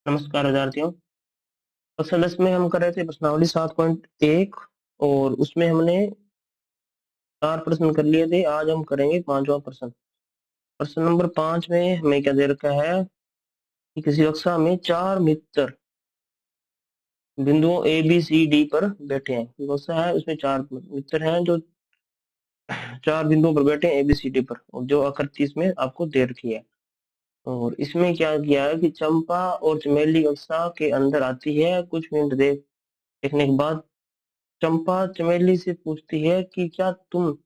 नमस्कार विद्यार्थियों। कक्षा 10 में हम कर रहे थे प्रश्नावली 7.1 और उसमें हमने 4 प्रश्न कर लिए थे। आज हम करेंगे 5वां प्रश्न। प्रश्न नंबर 5 में हमें क्या दे रखा है कि किसी कक्षा में 4 मित्र बिंदुओं ए बी सी डी पर बैठे हैं। कक्षा है उसमें 4 मित्र हैं जो 4 बिंदुओं पर बैठे हैं ए बी सी डी पर, और जो आकृति इसमें आपको दे रखी है। और इसमें क्या किया है कि चंपा और चमेली कक्षा के अंदर आती है। कुछ मिनट देखने के बाद चंपा चमेली से पूछती है कि क्या तुम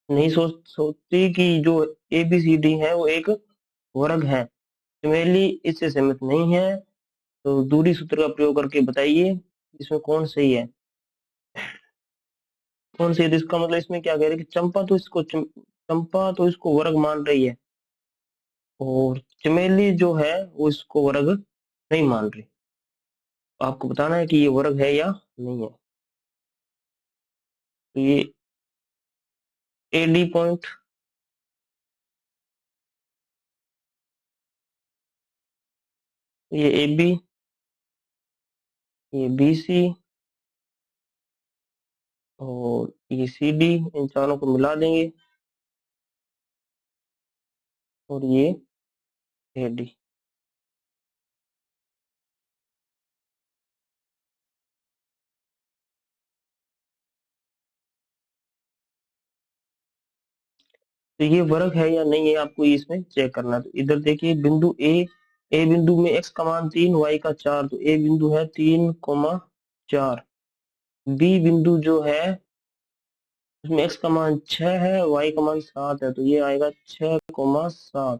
नहीं सोचती कि जो ए बी सी डी है वो एक वर्ग है। चमेली इससे सहमत नहीं है, तो दूरी सूत्र का प्रयोग करके बताइए इसमें कौन सही है। कौन सही है? तो इसका मतलब इसमें क्या कह रहे हैं कि चंपा तो इसको वर्ग मान रही है और चमेली जो है वो इसको वर्ग नहीं मान रही। आपको बताना है कि ये वर्ग है या नहीं है। तो ये ए डी पॉइंट, ये ए बी, ये बी सी और ये सी डी, इन चारों को मिला देंगे और ये ए डी। तो ये वर्ग है या नहीं है आपको इसमें चेक करना है। तो इधर देखिए बिंदु ए बिंदु में x का मान 3 y का 4, तो ए बिंदु है 3,4। बी बिंदु जो है उसमें x का मान 6 है, y का मान 7 है, तो ये आएगा 6,7।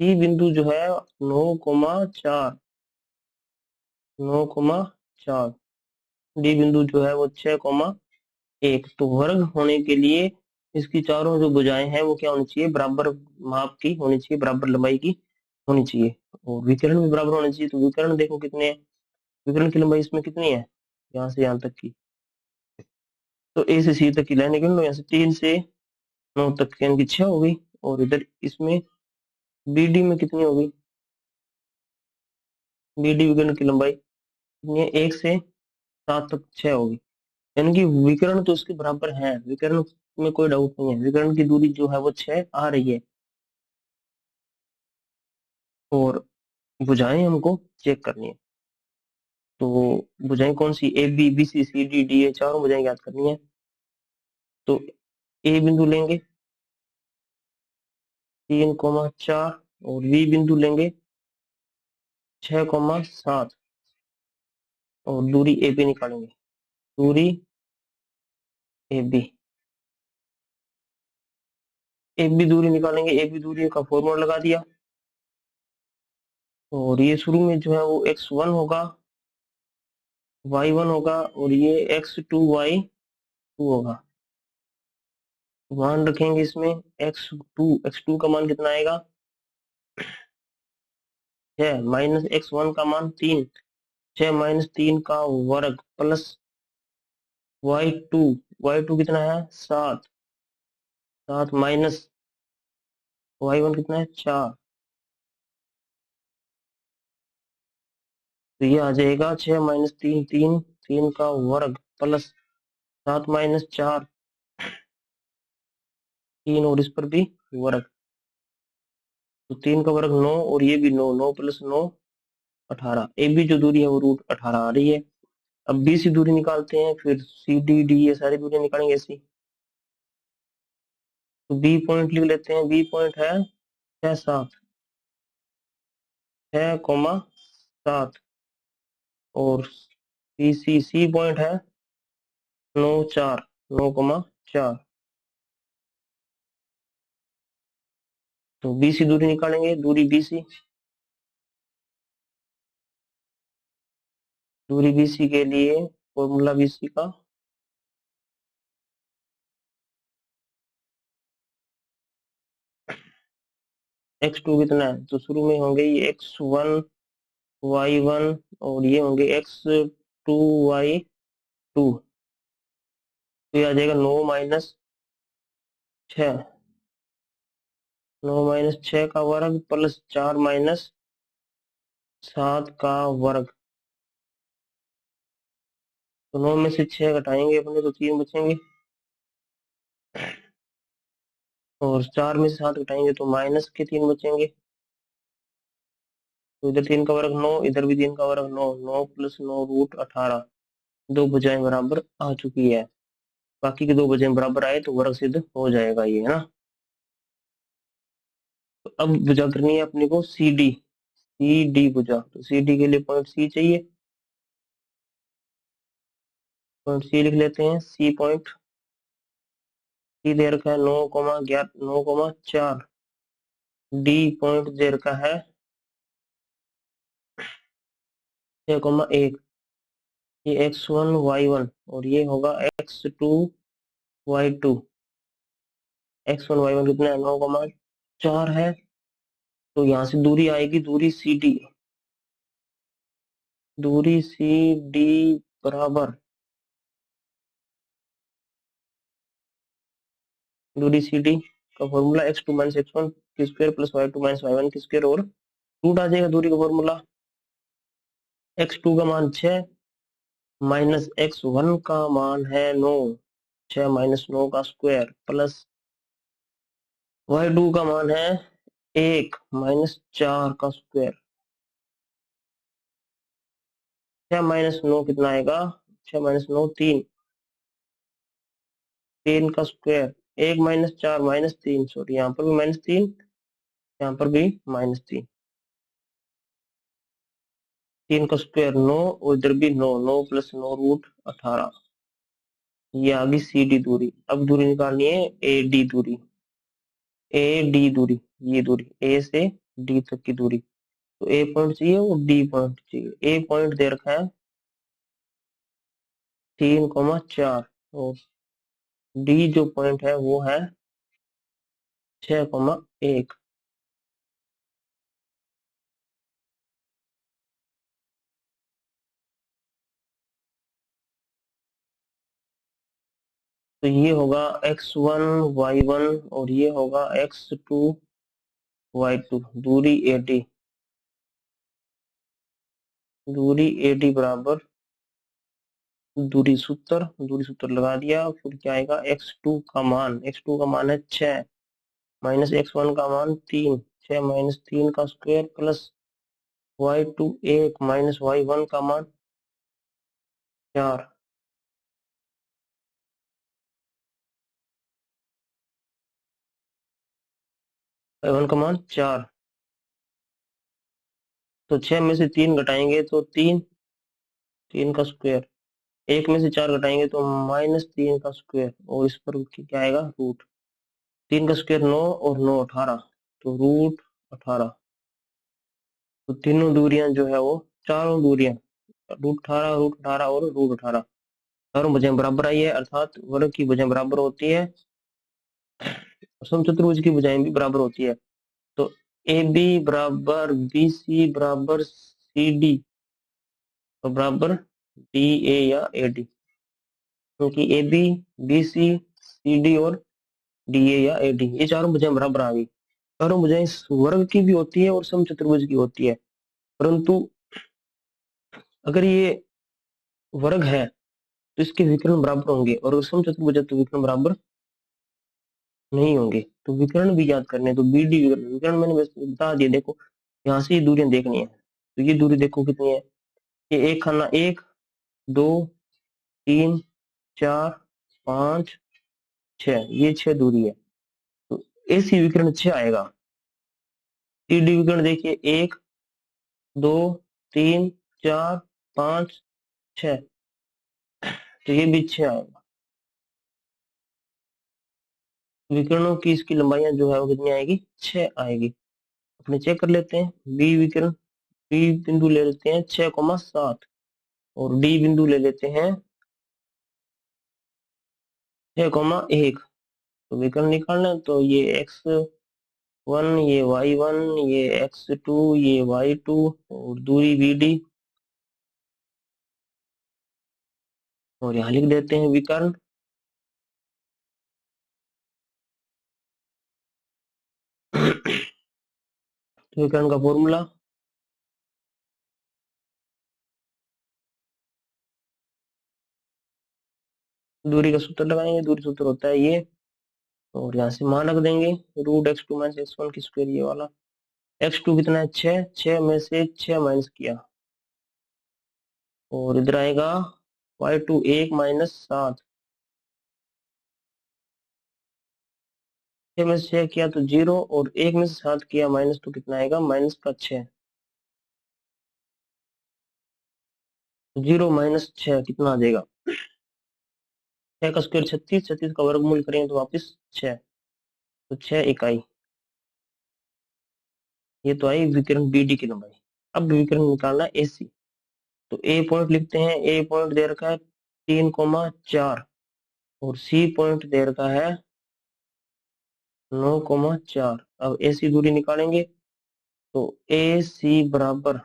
सी बिंदु जो है 9,4, 9,4। डी बिंदु जो है वो 6,1। तो वर्ग होने के लिए इसकी चारों जो भुजाएं हैं वो क्या होनी चाहिए? बराबर माप की होनी चाहिए, बराबर लंबाई की होनी चाहिए, और विकर्ण भी बराबर होने चाहिए। तो विकर्ण देखो कितने हैं, विकर्ण की लंबाई इसमें कितनी है, यहाँ से यहाँ तक की। तो ए से सी तक की लाइन निकल लो, यहाँ से 3 से 9 तक यानी कि 6 हो गई। और इधर इसमें बी डी में कितनी होगी? बी डी विकर्ण की लंबाई कितनी है? 1 से 7 तक 6 होगी, यानी कि विकर्ण तो उसके बराबर है, विकर्ण में कोई डाउट नहीं है। विकर्ण की दूरी जो है वो 6 आ रही है। और भुजाएं हमको चेक करनी है। तो भुजाएं कौन सी? A B B C C D D, ये चारों भुजाएं याद करनी है। तो ए बिंदु लेंगे 3,4 और बी बिंदु लेंगे 6,7 और दूरी ए बी निकालेंगे। दूरी ए बी दूरी निकालेंगे। ए बी दूरी का फॉर्मूला लगा दिया, और ये शुरू में जो है वो x1 होगा, y1 होगा, और ये x2 y2 होगा। मान रखेंगे इसमें x2 का मान कितना आएगा? 6 माइनस x1 का मान 3, 6 माइनस 3 का वर्ग प्लस y2, y2 कितना है? 7, 7 माइनस y1 कितना है? 4। तो ये आ जाएगा 6 माइनस 3, 3, 3 का वर्ग प्लस 7 माइनस 4, 3 और इस पर भी वर्ग। तो 3 का वर्ग 9 और ये भी 9, 9 प्लस 9 18। ए बी जो दूरी है वो √18 आ रही है। अब बी सी दूरी निकालते हैं, फिर सी डी डी ये सारी दूरी निकालेंगे ऐसी। तो बी पॉइंट लिख लेते हैं। बी पॉइंट है 6, 7, 6,7। और सी पॉइंट है 9, 4, 9,4। तो बी सी दूरी निकालेंगे। दूरी बी सी, दूरी बी सी के लिए फॉर्मूला बी सी का x2 कितना है? तो शुरू में होंगे ये x1 y1 और ये होंगे x2 y2। तो ये आ जाएगा 9 माइनस 6, 9 माइनस 6 का वर्ग प्लस 4 माइनस 7 का वर्ग। तो 9 में से 6 घटाएंगे अपने तो 3 बचेंगे, और 4 में से 7 घटाएंगे तो माइनस के 3 बचेंगे। तो इधर 3 का वर्ग 9, इधर भी 3 का वर्ग 9, 9 प्लस 9 रूट 18। दो भुजाएं बराबर आ चुकी है। बाकी के दो भुजाएं बराबर आए तो वर्ग सिद्ध हो जाएगा ये, है ना। तो अब भुजा करनी है अपने को सी डी। सी डी भुजा, तो सी डी के लिए पॉइंट सी चाहिए। पॉइंट सी लिख लेते हैं। सी पॉइंट, सी दे रखा है 9,11 9,4। डी पॉइंट दे रखा है 6,1। ये x1 y1 और ये होगा x2 y2। x1 y1 कितना है, 9,4 है। तो यहाँ से दूरी आएगी, दूरी सी डी। दूरी सी डी बराबर, दूरी सी डी का फॉर्मूला x2 माइनस x1 की square plus y2 minus y1 की स्क्वायर, और रूट आ जाएगा दूरी का फॉर्मूला। x2 का मान 6 माइनस x1 का मान है 9। 6 माइनस 9 का स्क्वायर प्लस y2 का मान है 1 माइनस 4 का स्क्वायर। 6 माइनस 9 कितना आएगा, 6 माइनस 9 3, 3 का स्क्वायर। 1 माइनस 4 माइनस 3, सॉरी यहाँ पर भी -3, यहाँ पर भी -3। 3 का स्क्वायर 9, और इधर भी 9, 9 प्लस 9 रूट 18। ये आ गई सी डी दूरी। अब दूरी निकालनी है ए डी दूरी। ए डी दूरी, ये दूरी ए से डी तक की दूरी। तो ए पॉइंट चाहिए और डी पॉइंट चाहिए। ए पॉइंट दे रखा है 3,4, और डी जो पॉइंट है वो है 6,1। तो ये होगा x1 y1 और ये होगा x2 y2। दूरी AD, दूरी AD बराबर दूरी सूत्र लगा दिया। फिर क्या आएगा, x2 का मान है 6 माइनस x1 का मान 3, 6 माइनस 3 का square plus y2 1 minus y1 का मान 4। y1 का मान 4। तो 6 में से 3 घटाएंगे तो 3, 3 का स्क्वायर। 1 में से 4 घटाएंगे तो -3 का स्क्वायर, और इस पर क्या आएगा, रूट। 3 का स्क्वायर 9 और 9 18, तो रूट 18। तो तीनों दूरियां जो है वो, चारों दूरियां, रूट 18 और रूट 18, चारों भुजाएं बराबर आई है, अर्थात वर्ग की भुजाएं बराबर होती है, समचतुर्भुज की भुजाएं भी बराबर होती है। तो ए बी बराबर बी सी बराबर सी डी बराबर डी ए या ए डी, क्योंकि A B, B C, C D और डी ए या ए डी, ये चारों भुजाएं बराबर आ गई। चारों भुजाएं इस वर्ग की भी होती है और समचतुर्भुज की होती है, परंतु अगर ये वर्ग है तो इसके विकर्ण बराबर होंगे, और समचतुर्भुज है तो विकर्ण बराबर नहीं होंगे। तो विकर्ण भी याद करने, तो बी डी विकर्ण, विकर्ण मैंने बता दिया। देखो यहाँ से ये दूरियां देखनी है, तो ये दूरी देखो कितनी है। ये एक खाना 1 2 3 4 5 6, ये 6 दूरी है। तो ऐसी विकर्ण 6 आएगा। सी डी विकर्ण देखिए 1 2 3 4 5 6, तो ये भी 6 आएगा। विकर्णों की इसकी लंबाइयां जो है वो कितनी आएगी, 6 आएगी। अपने चेक कर लेते हैं। बी विकर्ण, बी बिंदु ले लेते हैं 6,7, और डी बिंदु ले लेते हैं 6,1। तो विकर्ण निकालना है, तो ये x1, ये y1, ये x2, ये y2, और दूरी बी डी, और यहाँ लिख देते हैं विकर्ण। तो विकर्ण का फॉर्मूला दूरी का सूत्र लगाएंगे, दूरी सूत्र होता है ये, और यहाँ से मान रख देंगे √x2 - x1 की स्क्वायर, ये वाला। x2 कितना है 6, 6 में से 6 माइनस किया, और इधर आएगा y2 1 - 7, 6 में से 6 किया तो 0, और 1 में से 7 किया माइनस, तो कितना आएगा -6। 0 - 6 कितना आ जाएगा, 6 का स्क्वायर 36, 36 का वर्गमूल करेंगे तो वापस 6, तो 6 इकाई। ये तो आई विकर्ण बीडी की लंबाई। अब विकर्ण निकालना एसी, तो ए पॉइंट लिखते हैं। ए पॉइंट दे रखा है 3,4, और सी पॉइंट दे रखा है 9,4। अब एसी दूरी निकालेंगे, तो ए सी बराबर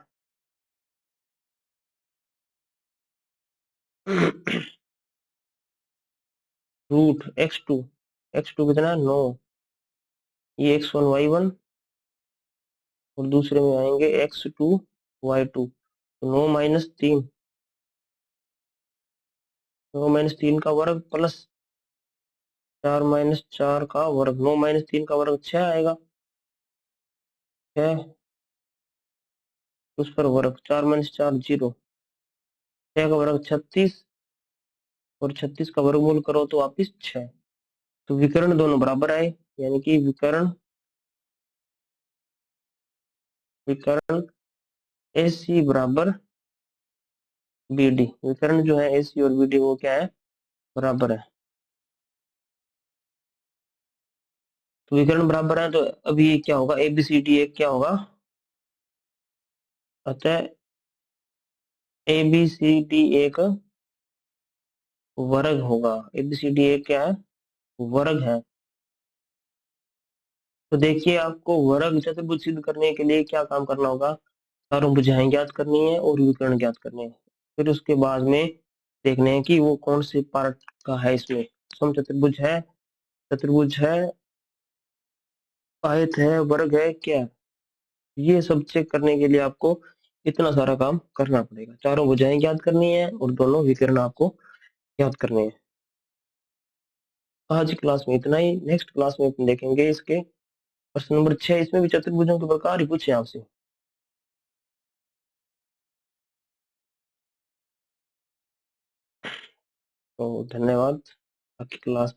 √x2, x2 कितना है 9, ये x1 y1, और दूसरे में आएंगे x2 y2, तो 9 - 3, 9 - 3 का वर्ग प्लस 4 - 4 का वर्ग, 9 - 3 का वर्ग 6 आएगा, 6, उस पर वर्ग 4 - 4 0, 6 का वर्ग 36, और 36 का वर्गमूल करो तो वापिस 6। तो विकर्ण दोनों बराबर आए, यानी कि विकर्ण विकर्ण ए सी बराबर बी डी, विकर्ण जो है ए सी और बी डी वो क्या है, बराबर है। तो विकर्ण बराबर है, तो अभी ये क्या होगा, ए बी सी डी एक क्या होगा, अतः ए बी सी डी एक वर्ग होगा। ए बी सी डी एक क्या है, वर्ग है। तो देखिए, आपको वर्ग चतुर्भुज सिद्ध करने के लिए क्या काम करना होगा, चारों भुजाएं ज्ञात करनी है और विकर्ण ज्ञात करने हैं। फिर उसके बाद में देखने हैं कि वो कौन से पार्ट का है इसमें, समचतुर्भुज है, चतुर्भुज है, आयत है, वर्ग है, क्या है। ये सब चेक करने के लिए आपको इतना सारा काम करना पड़ेगा। चारों भुजाएं ज्ञात करनी है और दोनों विकर्ण आपको ज्ञात करने हैं। आज की क्लास में इतना ही, नेक्स्ट क्लास में अपन देखेंगे इसके प्रश्न नंबर 6, इसमें भी चतुर्भुजों के प्रकार ही पूछे आपसे। तो धन्यवाद, बाकी क्लास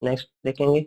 नेक्स्ट देखेंगे।